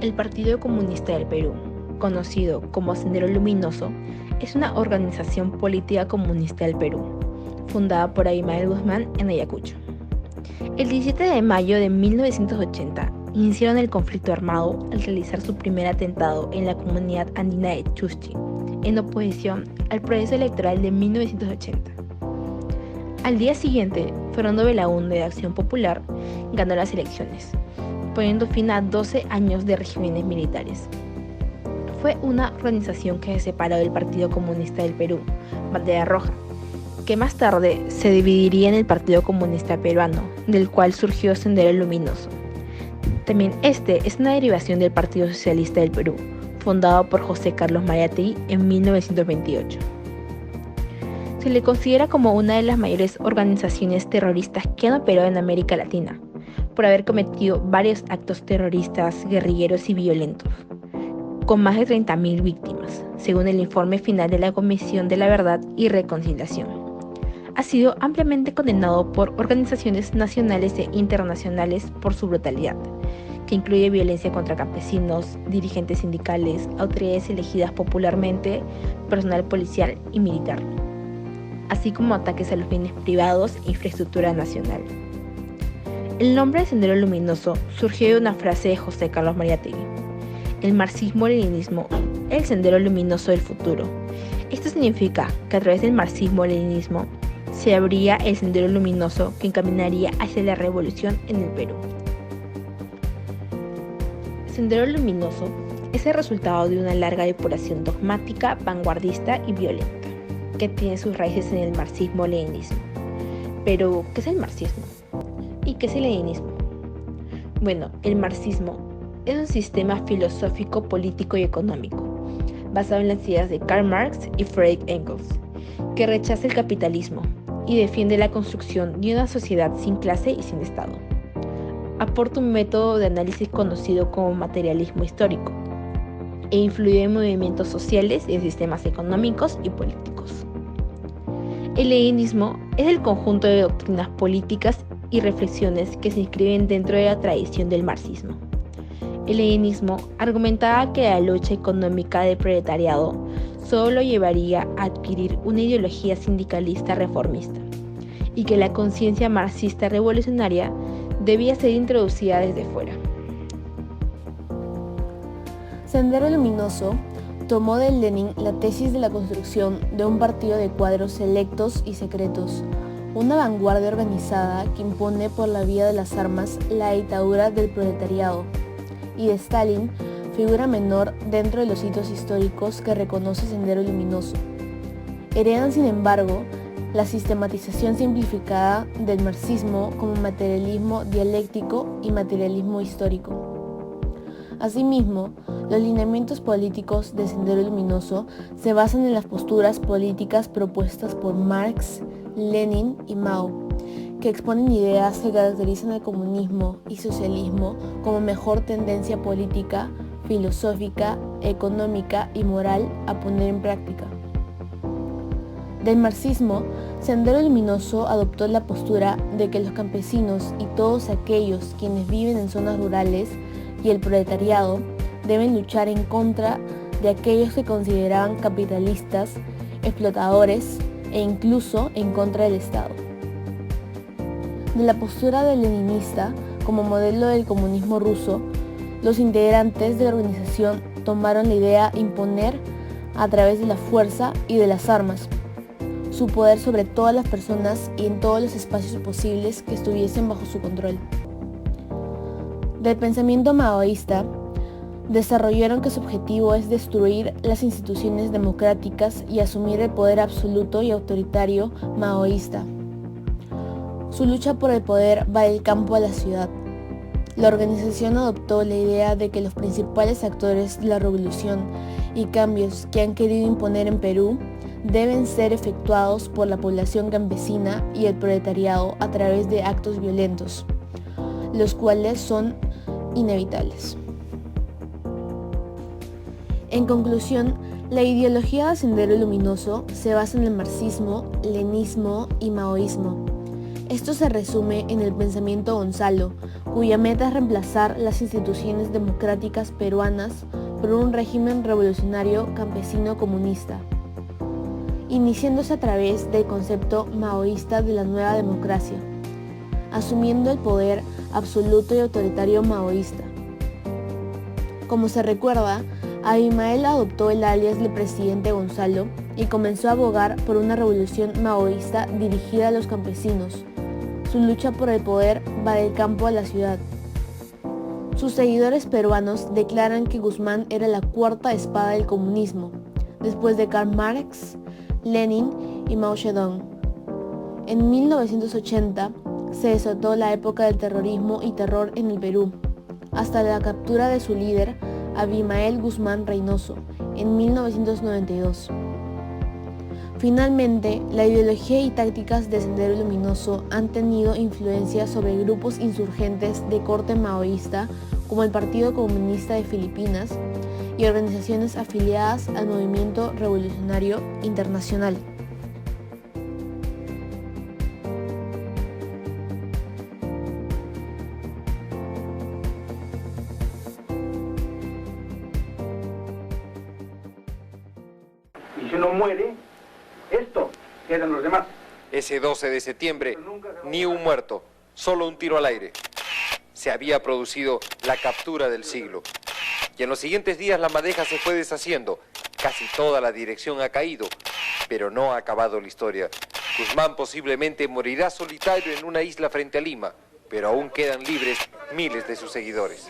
El Partido Comunista del Perú, conocido como Sendero Luminoso, es una organización política comunista del Perú, fundada por Abimael Guzmán en Ayacucho. El 17 de mayo de 1980 iniciaron el conflicto armado al realizar su primer atentado en la comunidad andina de Chushchi, en oposición al proceso electoral de 1980. Al día siguiente, Fernando Belaúnde de Acción Popular ganó las elecciones, poniendo fin a 12 años de regímenes militares. Fue una organización que se separó del Partido Comunista del Perú, Bandera Roja, que más tarde se dividiría en el Partido Comunista Peruano, del cual surgió Sendero Luminoso. También este es una derivación del Partido Socialista del Perú, fundado por José Carlos Mariátegui en 1928. Se le considera como una de las mayores organizaciones terroristas que han operado en América Latina, por haber cometido varios actos terroristas, guerrilleros y violentos, con más de 30.000 víctimas, según el informe final de la Comisión de la Verdad y Reconciliación. Ha sido ampliamente condenado por organizaciones nacionales e internacionales por su brutalidad, que incluye violencia contra campesinos, dirigentes sindicales, autoridades elegidas popularmente, personal policial y militar, así como ataques a los bienes privados e infraestructura nacional. El nombre de Sendero Luminoso surgió de una frase de José Carlos Mariátegui: el marxismo-leninismo, el sendero luminoso del futuro. Esto significa que a través del marxismo-leninismo se abría el sendero luminoso que encaminaría hacia la revolución en el Perú. Sendero Luminoso es el resultado de una larga depuración dogmática, vanguardista y violenta, que tiene sus raíces en el marxismo-leninismo. Pero, ¿qué es el marxismo? ¿Y qué es el leninismo? Bueno, el marxismo es un sistema filosófico, político y económico, basado en las ideas de Karl Marx y Friedrich Engels, que rechaza el capitalismo y defiende la construcción de una sociedad sin clase y sin Estado. Aporta un método de análisis conocido como materialismo histórico e influye en movimientos sociales y en sistemas económicos y políticos. El leninismo es el conjunto de doctrinas políticas y reflexiones que se inscriben dentro de la tradición del marxismo. El leninismo argumentaba que la lucha económica del proletariado solo llevaría a adquirir una ideología sindicalista reformista y que la conciencia marxista revolucionaria debía ser introducida desde fuera. Sendero Luminoso tomó de Lenin la tesis de la construcción de un partido de cuadros selectos y secretos, una vanguardia organizada que impone por la vía de las armas la dictadura del proletariado, y de Stalin, figura menor dentro de los hitos históricos que reconoce Sendero Luminoso. Heredan, sin embargo, la sistematización simplificada del marxismo como materialismo dialéctico y materialismo histórico. Asimismo, los lineamientos políticos de Sendero Luminoso se basan en las posturas políticas propuestas por Marx, Lenin y Mao, que exponen ideas que caracterizan al comunismo y socialismo como mejor tendencia política, filosófica, económica y moral a poner en práctica. Del marxismo, Sendero Luminoso adoptó la postura de que los campesinos y todos aquellos quienes viven en zonas rurales y el proletariado deben luchar en contra de aquellos que consideraban capitalistas, explotadores e incluso en contra del Estado. De la postura del leninista como modelo del comunismo ruso, los integrantes de la organización tomaron la idea de imponer a través de la fuerza y de las armas su poder sobre todas las personas y en todos los espacios posibles que estuviesen bajo su control. Del pensamiento maoísta, desarrollaron que su objetivo es destruir las instituciones democráticas y asumir el poder absoluto y autoritario maoísta. Su lucha por el poder va del campo a la ciudad. La organización adoptó la idea de que los principales actores de la revolución y cambios que han querido imponer en Perú deben ser efectuados por la población campesina y el proletariado a través de actos violentos, los cuales son inevitables. En conclusión, la ideología de Sendero Luminoso se basa en el marxismo, leninismo y maoísmo. Esto se resume en el pensamiento Gonzalo, cuya meta es reemplazar las instituciones democráticas peruanas por un régimen revolucionario campesino comunista, iniciándose a través del concepto maoísta de la nueva democracia, asumiendo el poder absoluto y autoritario maoísta. Como se recuerda, Abimael adoptó el alias del presidente Gonzalo y comenzó a abogar por una revolución maoísta dirigida a los campesinos. Su lucha por el poder va del campo a la ciudad. Sus seguidores peruanos declaran que Guzmán era la cuarta espada del comunismo, después de Karl Marx, Lenin y Mao Zedong. En 1980 se desató la época del terrorismo y terror en el Perú, hasta la captura de su líder, Abimael Guzmán Reynoso, en 1992. Finalmente, la ideología y tácticas de Sendero Luminoso han tenido influencia sobre grupos insurgentes de corte maoísta como el Partido Comunista de Filipinas y organizaciones afiliadas al Movimiento Revolucionario Internacional. Y si no muere, esto quedan los demás. Ese 12 de septiembre, ni un muerto, solo un tiro al aire. Se había producido la captura del siglo. Y en los siguientes días la madeja se fue deshaciendo. Casi toda la dirección ha caído, pero no ha acabado la historia. Guzmán posiblemente morirá solitario en una isla frente a Lima, pero aún quedan libres miles de sus seguidores.